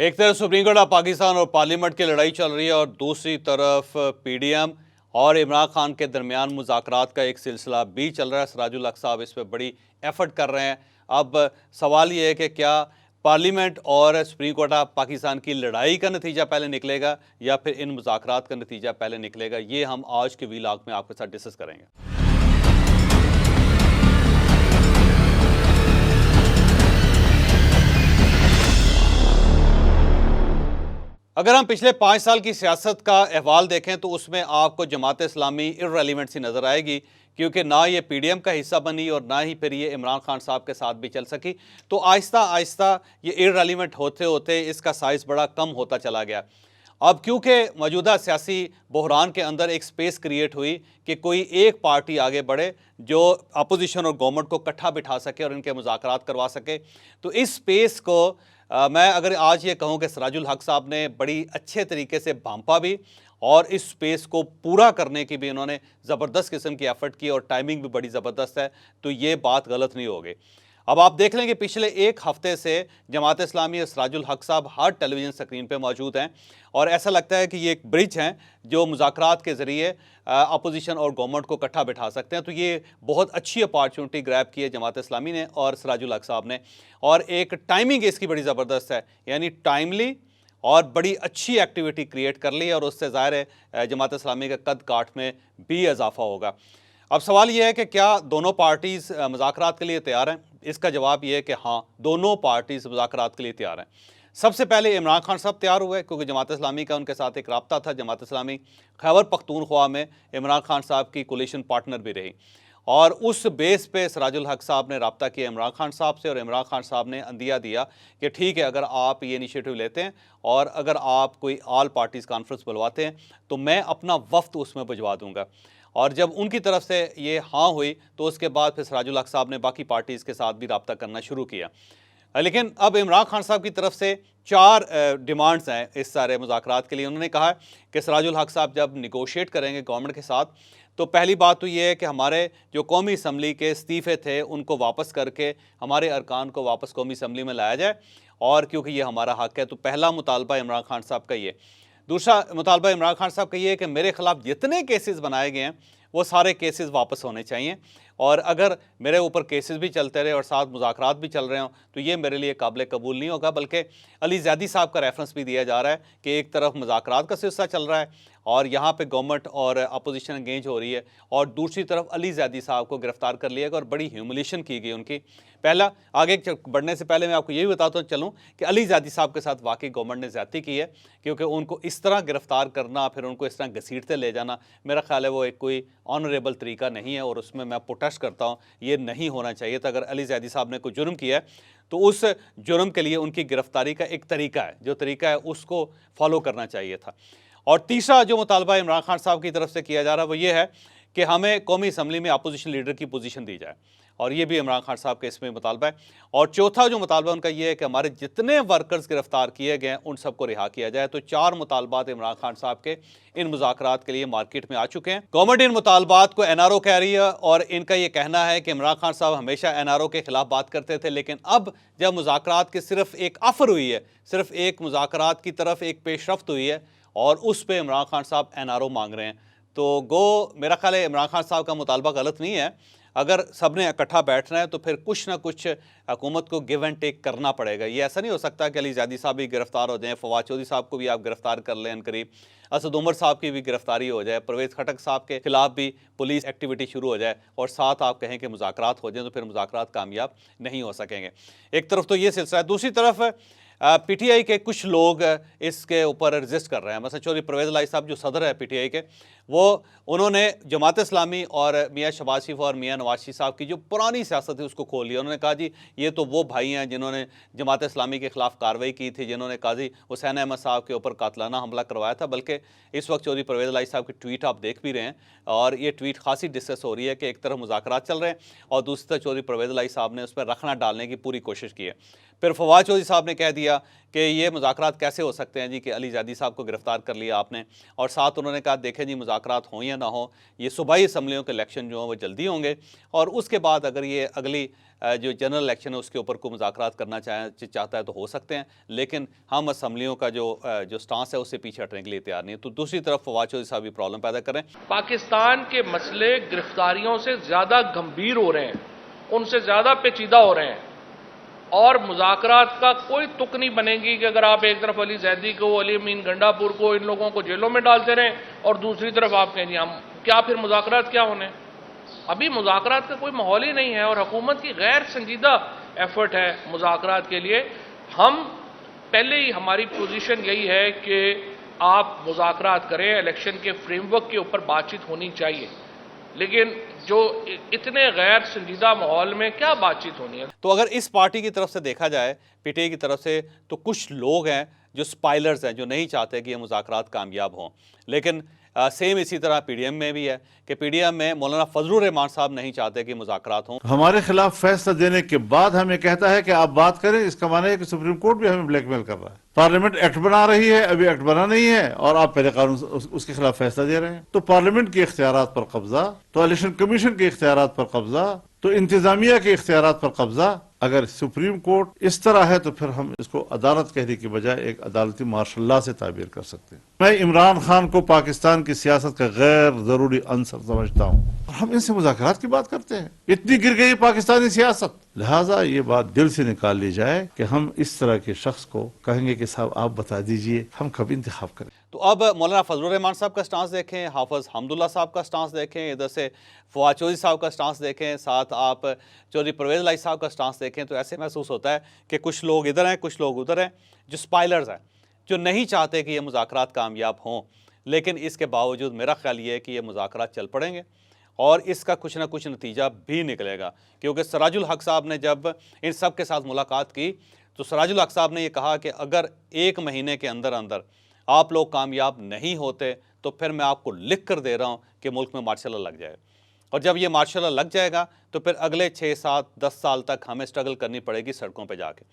एक तरफ supreme court of Pakistan और पार्लियामेंट की लड़ाई चल रही है और दूसरी तरफ पीडीएम और इमरान खान के दरमियान मुज़ाकरात का एक सिलसिला भी चल रहा है। सिराजुल हक साहब इस पर बड़ी एफर्ट कर रहे हैं। अब सवाल ये है कि क्या पार्लियामेंट और सुप्रीम कोर्ट ऑफ पाकिस्तान की लड़ाई का नतीजा पहले निकलेगा या फिर इन मुज़ाकरात का नतीजा पहले निकलेगा। ये हम आज के व्लॉग में आपके साथ डिस्कस करेंगे। अगर हम पिछले 5 साल की सियासत का अहवाल देखें तो उसमें आपको जमात इस्लामी इर्रेलेवेंट सी नज़र आएगी, क्योंकि ना ये पीडीएम का हिस्सा बनी और ना ही फिर ये इमरान खान साहब के साथ भी चल सकी। तो आहिस्ता आहिस्ता ये इर्रेलेवेंट होते होते इसका साइज़ बड़ा कम होता चला गया। अब क्योंकि मौजूदा सियासी बहरान के अंदर एक स्पेस क्रिएट हुई कि कोई एक पार्टी आगे बढ़े जो अपोजिशन और गवर्नमेंट को इकट्ठा बिठा सके और इनके मुज़ाकरात करवा सके। तो इस स्पेस को मैं अगर आज ये कहूँ कि सिराजुल हक साहब ने बड़ी अच्छे तरीके से भांपा भी और इस स्पेस को पूरा करने की भी उन्होंने ज़बरदस्त किस्म की एफर्ट की और टाइमिंग भी बड़ी ज़बरदस्त है, तो ये बात गलत नहीं होगी। अब आप देख लें कि पिछले एक हफ्ते से जमात इस्लामी और सिराजुल हक साहब हर टेलीविज़न स्क्रीन पे मौजूद हैं और ऐसा लगता है कि ये एक ब्रिज हैं जो मुज़ाकरात के ज़रिए अपोजिशन और गवर्नमेंट को इकट्ठा बिठा सकते हैं। तो ये बहुत अच्छी अपॉर्चुनिटी ग्रैब की है जमात इस्लामी ने और सिराजुल हक साहब ने, और एक टाइमिंग इसकी बड़ी ज़बरदस्त है, यानी टाइमली और बड़ी अच्छी एक्टिविटी क्रिएट कर ली और उससे ज़ाहिर है जमात इस्लामी का कद काठ में भी इजाफा होगा। अब सवाल यह है कि क्या दोनों पार्टीज़ मुज़ाकरात के लिए तैयार हैं। इसका जवाब यह है कि हाँ, दोनों पार्टीज़ मुज़ाकरात के लिए तैयार हैं। सबसे पहले इमरान खान साहब तैयार हुए क्योंकि जमात इस्लामी का उनके साथ एक राब्ता था। जमात इस्लामी खैबर पख्तूनख्वा में इमरान खान साहब की कोलिशन पार्टनर भी रही और उस बेस पे सिराजुल हक साहब ने रब्ता किया इमरान खान साहब से और इमरान खान साहब ने अंदिया दिया कि ठीक है, अगर आप ये इनिशिएटिव लेते हैं और अगर आप कोई ऑल पार्टीज़ कॉन्फ्रेंस बुलवाते हैं तो मैं अपना वफ्द उसमें भिजवा दूंगा। और जब उनकी तरफ से ये हाँ हुई तो उसके बाद फिर सिराजुल हक साहब ने बाकी पार्टीज़ के साथ भी रब्ता करना शुरू किया। लेकिन अब इमरान खान साहब की तरफ से 4 डिमांड्स हैं इस सारे मुज़ाकरात के लिए। उन्होंने कहा कि सिराजुल हक साहब जब निगोशिएट करेंगे गवर्नमेंट के साथ तो पहली बात तो ये है कि हमारे जो कौमी असम्बली के इस्तीफ़े थे उनको वापस करके हमारे अरकान को वापस कौमी असम्बली में लाया जाए, और क्योंकि ये हमारा हक है। तो पहला मुतालबा इमरान खान साहब का ये। दूसरा मुतालबा इमरान खान साहब का ये है कि मेरे ख़िलाफ़ जितने केसेस बनाए गए हैं वो सारे केसेस वापस होने चाहिए, और अगर मेरे ऊपर केसेस भी चलते रहे और साथ मुज़ाकरात भी चल रहे हों तो ये मेरे लिए काबिल कबूल नहीं होगा। बल्कि अली ज़ैदी साहब का रेफरेंस भी दिया जा रहा है कि एक तरफ मुज़ाकरात का सिलसिला चल रहा है और यहाँ पे गवर्नमेंट और अपोजिशन एंगेज हो रही है, और दूसरी तरफ अली ज़ैदी साहब को गिरफ्तार कर लिया गया और बड़ी ह्यूमिलेशन की गई उनकी। पहला, आगे बढ़ने से पहले मैं आपको ये भी बताता चलूँ कि अली ज़ैदी साहब के साथ वाकई गवर्नमेंट ने ज़्यादती की है, क्योंकि उनको इस तरह गिरफ्तार करना फिर उनको इस तरह घसीटते ले जाना, मेरा ख्याल है वो एक कोई ऑनरेबल तरीका नहीं है और उसमें मैं प्रोटेस्ट करता हूँ। ये नहीं होना चाहिए था। अगर अली ज़ैदी साहब ने कोई जुर्म किया है तो उस जुर्म के लिए उनकी गिरफ्तारी का एक तरीका है, जो तरीका है उसको फॉलो करना चाहिए था। और तीसरा जो मुतालबा इमरान खान साहब की तरफ से किया जा रहा है वो ये है कि हमें कौमी असम्बली में अपोजिशन लीडर की पोजीशन दी जाए, और ये भी इमरान खान साहब का इसमें मुतालबा है। और चौथा जो मुतालबा उनका ये है कि हमारे जितने वर्कर्स गिरफ्तार किए गए हैं उन सबको रिहा किया जाए। तो 4 मुतालबात इमरान खान साहब के इन मुज़ाकरात के लिए मार्केट में आ चुके हैं। गवर्नमेंट इन मुतालबात को एनआरओ कह रही है और इनका ये कहना है कि इमरान खान साहब हमेशा एनआरओ के खिलाफ बात करते थे, लेकिन अब जब मुज़ाकरात की सिर्फ एक ऑफ़र हुई है, सिर्फ एक मुज़ाकरात की तरफ एक पेशरफ्त हुई है और उस पर इमरान खान साहब एनआरओ मांग रहे हैं, तो गो मेरा ख्याल है इमरान खान साहब का मुतालबा गलत नहीं है। अगर सब ने इकट्ठा बैठना है तो फिर कुछ ना कुछ हुकूमत को गिव एंड टेक करना पड़ेगा। ये ऐसा नहीं हो सकता कि अली ज़ैदी साहब भी गिरफ्तार हो जाएं, फवाद चौधरी साहब को भी आप गिरफ्तार कर लें करीब, असद उमर साहब की भी गिरफ्तारी हो जाए, परवेज़ खटक साहब के खिलाफ भी पुलिस एक्टिविटी शुरू हो जाए और साथ आप कहें कि मुज़ाकरात हो जाएं, तो फिर मुज़ाकरात कामयाब नहीं हो सकेंगे। एक तरफ तो ये सिलसिला है, दूसरी तरफ पीटीआई के कुछ लोग इसके ऊपर रजिस्ट कर रहे हैं। मतलब चौधरी परवेज़ लाई साहब जो सदर है पीटीआई के, वो उन्होंने जमात इस्लामी और मियाँ शहबाज शरीफ और मियाँ नवाज शरीफ साहब की जो पुरानी सियासत है उसको खोल लिया। उन्होंने कहा जी ये तो वो भाई हैं जिन्होंने जमात इस्लामी के खिलाफ कार्रवाई की थी, जिन्होंने काजी हुसैन अहमद साहब के ऊपर कातलाना हमला करवाया था। बल्कि इस वक्त चौधरी परवेज़ लाई साहब की ट्वीट आप देख भी रहे हैं और ये ट्वीट खासी डिस्कस हो रही है कि एक तरफ मुज़ाकरात चल रहे हैं और दूसरी तरफ चौधरी परवेज़ लाई साहब ने उस पर रखना डालने की पूरी कोशिश की है। फिर फवाद चौधरी साहब ने कह दिया कि ये मुज़ाकरात कैसे हो सकते हैं जी कि अली ज़ैदी साहब को गिरफ़्तार कर लिया आपने, और साथ उन्होंने कहा देखें जी मुज़ाकरात हों या ना हो, ये सूबाई असम्बलियों के इलेक्शन जो हैं वो जल्दी होंगे, और उसके बाद अगर ये अगली जो जनरल इलेक्शन है उसके ऊपर कोई मुज़ाकरात करना चाहता है तो हो सकते हैं, लेकिन हम असम्बलियों का जो स्टांस है उससे पीछे हटने के लिए तैयार नहीं है। तो दूसरी तरफ फवाद चौधरी साहब भी प्रॉब्लम पैदा कर रहे हैं। पाकिस्तान के मसले गिरफ्तारियों से ज़्यादा गंभीर हो रहे हैं, उनसे ज़्यादा पेचीदा हो रहे हैं, और मुज़ाकरात का कोई तुक नहीं बनेगी कि अगर आप एक तरफ अली ज़ैदी को, अली अमीन गंडापुर को, इन लोगों को जेलों में डालते रहें और दूसरी तरफ आप कहें जी हम क्या, फिर मुज़ाकरात क्या होने। अभी मुज़ाकरात का कोई माहौल ही नहीं है और हुकूमत की गैर संजीदा एफर्ट है मुज़ाकरात के लिए। हम पहले ही हमारी पोजीशन यही है कि आप मुज़ाकरात करें, इलेक्शन के फ्रेमवर्क के ऊपर बातचीत होनी चाहिए, लेकिन जो इतने गैर संजीदा माहौल में क्या बातचीत होनी है। तो अगर इस पार्टी की तरफ से देखा जाए, पीटीआई की तरफ से, तो कुछ लोग हैं जो स्पाइलर्स हैं, जो नहीं चाहते कि ये मुज़ाकरात कामयाब हों, लेकिन सेम इसी तरह पीडीएम में भी है कि पीडीएम में मौलाना फजलुर रहमान साहब नहीं चाहते कि मुज़ाकरात हों। हमारे खिलाफ फैसला देने के बाद हमें कहता है कि आप बात करें, इसका माना है कि सुप्रीम कोर्ट भी हमें ब्लैकमेल कर रहा है। पार्लियामेंट एक्ट बना रही है, अभी एक्ट बना नहीं है और आप पहले कानून उसके खिलाफ फैसला दे रहे हैं। तो पार्लियामेंट के इख्तियारात पर कब्जा, तो इलेक्शन कमीशन के इख्तियारात पर कब्जा, तो इंतजामिया के इख्तियारात पर कब्जा। अगर सुप्रीम कोर्ट इस तरह है तो फिर हम इसको अदालत कहने की बजाय एक अदालती मार्शल लॉ से ताबीर कर सकते हैं। मैं इमरान खान को पाकिस्तान की सियासत का गैर जरूरी अंसर समझता हूँ, हम इनसे मुज़ाकरात की बात करते हैं। इतनी गिर गई पाकिस्तानी सियासत, लिहाजा ये बात दिल से निकाल ली जाए कि हम इस तरह के शख्स को कहेंगे कि साहब आप बता दीजिए हम कब इंतखाब करें। तो अब मौलाना फजलुर रहमान साहब का स्टांस देखें, हाफिज़ हमदुल्ला साहब का स्टांस देखें, इधर से फवाद चौधरी साहब का स्टांस देखें, साथ आप चौधरी परवेज़ लाई साहब का स्टांस देखें, तो ऐसे महसूस होता है कि कुछ लोग इधर हैं, कुछ लोग उधर हैं, जो स्पाइलर्स हैं, जो नहीं चाहते कि ये मुज़ाकरात कामयाब हों, लेकिन इसके बावजूद मेरा ख्याल ये है कि ये मुज़ाकरात चल पड़ेंगे और इसका कुछ ना कुछ नतीजा भी निकलेगा। क्योंकि सराजुल हक साहब ने जब इन सब के साथ मुलाकात की तो सराजुल हक साहब ने ये कहा कि अगर 1 महीने के अंदर अंदर आप लोग कामयाब नहीं होते तो फिर मैं आपको लिख कर दे रहा हूँ कि मुल्क में मार्शल लॉ लग जाए, और जब ये मार्शल लॉ लग जाएगा तो फिर अगले 6, 7, 10 साल तक हमें स्ट्रगल करनी पड़ेगी सड़कों पे जाके।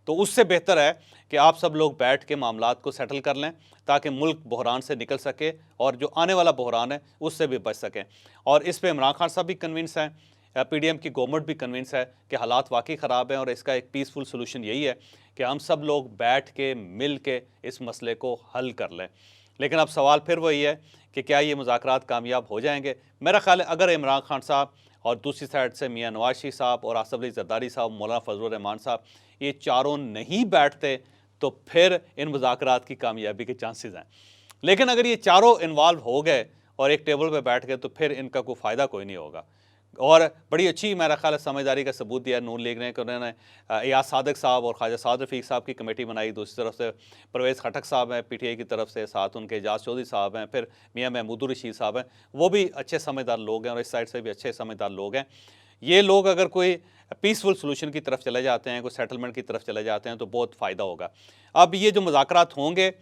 तो उससे बेहतर है कि आप सब लोग बैठ के मामलात को सेटल कर लें ताकि मुल्क बहरान से निकल सके और जो आने वाला बहरान है उससे भी बच सकें। और इस पे इमरान खान साहब भी कन्विंस हैं, पीडीएम की गवर्नमेंट भी कन्विंस है कि हालात वाकई ख़राब हैं और इसका एक पीसफुल सोल्यूशन यही है कि हम सब लोग बैठ के मिल के इस मसले को हल कर लें। लेकिन अब सवाल फिर वही है कि क्या ये मुज़ाकरात कामयाब हो जाएंगे। मेरा ख्याल है अगर इमरान खान साहब और दूसरी साइड से मियां नवाज शरीफ साहब और आसफ अली जरदारी साहब, मौलाना फजलुर रहमान साहब, ये चारों नहीं बैठते तो फिर इन मुज़ाकरात की कामयाबी के चांसेस हैं। लेकिन अगर ये चारों इन्वॉल्व हो गए और एक टेबल पे बैठ गए तो फिर इनका कोई फ़ायदा कोई नहीं होगा। और बड़ी अच्छी मेरा ख्याल है समझदारी का सबूत दिया नून लीग ने कि उन्होंने एयाज सादिक साहब और ख्वाजा साद रफ़ीक साहब की कमेटी बनाई, दूसरी तरफ से परवेज़ खटक साहब हैं पीटीआई की तरफ से, साथ उनके एजाज चौधरी साहब हैं, फिर मियां महमूद रशीद साहब हैं, वो भी अच्छे समझदार लोग हैं और इस साइड से भी अच्छे समझदार लोग हैं। ये लोग अगर कोई पीसफुल सोल्यूशन की तरफ चले जाते हैं, कोई सेटलमेंट की तरफ चले जाते हैं तो बहुत फ़ायदा होगा। अब ये जो मुज़ाकरात होंगे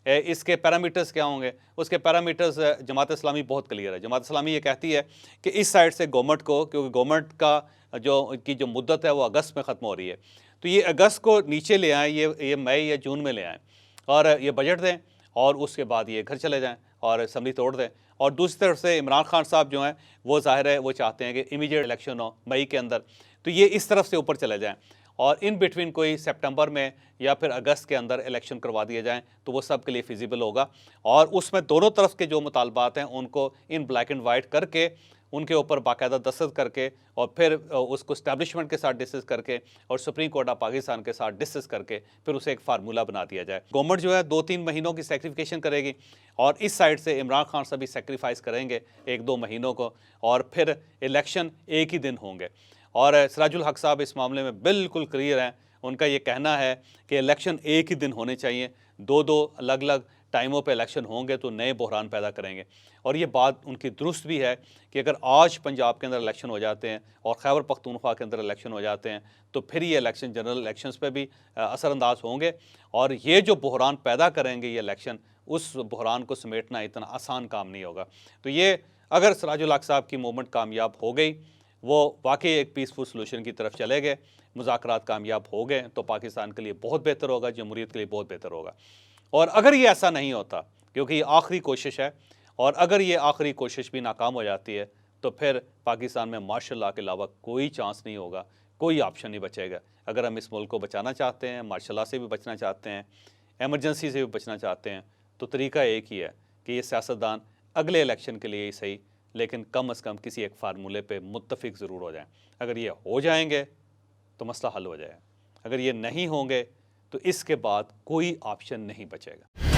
इसके पैरामीटर्स क्या होंगे, उसके पैरामीटर्स जमात इस्लामी बहुत क्लियर है। जमात इस्लामी ये कहती है कि इस साइड से गवर्नमेंट को, क्योंकि गवर्नमेंट का जो मुद्दत है वो अगस्त में ख़त्म हो रही है, तो ये अगस्त को नीचे ले आएँ, ये मई या जून में ले आएँ और ये बजट दें और उसके बाद ये घर चले जाएँ और असम्बली तोड़ दें। और दूसरी तरफ से इमरान खान साहब जो हैं वो ज़ाहिर है वो चाहते हैं कि इमीडिएट इलेक्शन हो मई के अंदर, तो ये इस तरफ से ऊपर चले जाएँ और इन बिटवीन कोई सितंबर में या फिर अगस्त के अंदर इलेक्शन करवा दिए जाएं तो वो सब के लिए फिजिबल होगा। और उसमें दोनों तरफ के जो मुतालबात हैं उनको इन ब्लैक एंड वाइट करके, उनके ऊपर बाकायदा दस्तखत करके और फिर उसको इस्टेब्लिशमेंट के साथ डिस्कस करके और सुप्रीम कोर्ट ऑफ पाकिस्तान के साथ डिस्कस करके फिर उसे एक फार्मूला बना दिया जाए। गवर्नमेंट जो है 2-3 महीनों की सेक्रीफिकेशन करेगी और इस साइड से इमरान खान साहब भी सेक्रीफाइस करेंगे 1-2 महीनों को और फिर इलेक्शन एक ही दिन होंगे। और सराजुल हक साहब इस मामले में बिल्कुल क्लियर हैं, उनका ये कहना है कि इलेक्शन एक ही दिन होने चाहिए, 2-2 अलग अलग टाइमों पे इलेक्शन होंगे तो नए बहरान पैदा करेंगे। और ये बात उनकी दुरुस्त भी है कि अगर आज पंजाब के अंदर इलेक्शन हो जाते हैं और खैबर पख्तूनख्वा के अंदर इलेक्शन हो जाते हैं तो फिर ये इलेक्शन जनरल इलेक्शंस पे भी असरअंदाज होंगे और ये जो बहरान पैदा करेंगे ये इलेक्शन, उस बहरान को समेटना इतना आसान काम नहीं होगा। तो ये अगर सराजुल हक साहब की मूवमेंट कामयाब हो गई, वो वाकई एक पीसफुल सोल्यूशन की तरफ चले गए, मुज़ाकरात कामयाब हो गए तो पाकिस्तान के लिए बहुत बेहतर होगा, जमहूरियत के लिए बहुत बेहतर होगा। और अगर ये ऐसा नहीं होता, क्योंकि ये आखिरी कोशिश है, और अगर ये आखिरी कोशिश भी नाकाम हो जाती है तो फिर पाकिस्तान में मार्शल लॉ के अलावा कोई चांस नहीं होगा, कोई ऑप्शन नहीं बचेगा। अगर हम इस मुल्क को बचाना चाहते हैं, मार्शल लॉ से भी बचना चाहते हैं, एमरजेंसी से भी बचना चाहते हैं, तो तरीका एक ही है कि ये सियासतदान अगले इलेक्शन के लिए ही सही, लेकिन कम से कम किसी एक फार्मूले पे मुत्तफिक ज़रूर हो जाएं। अगर ये हो जाएंगे तो मसला हल हो जाएगा, अगर ये नहीं होंगे तो इसके बाद कोई ऑप्शन नहीं बचेगा।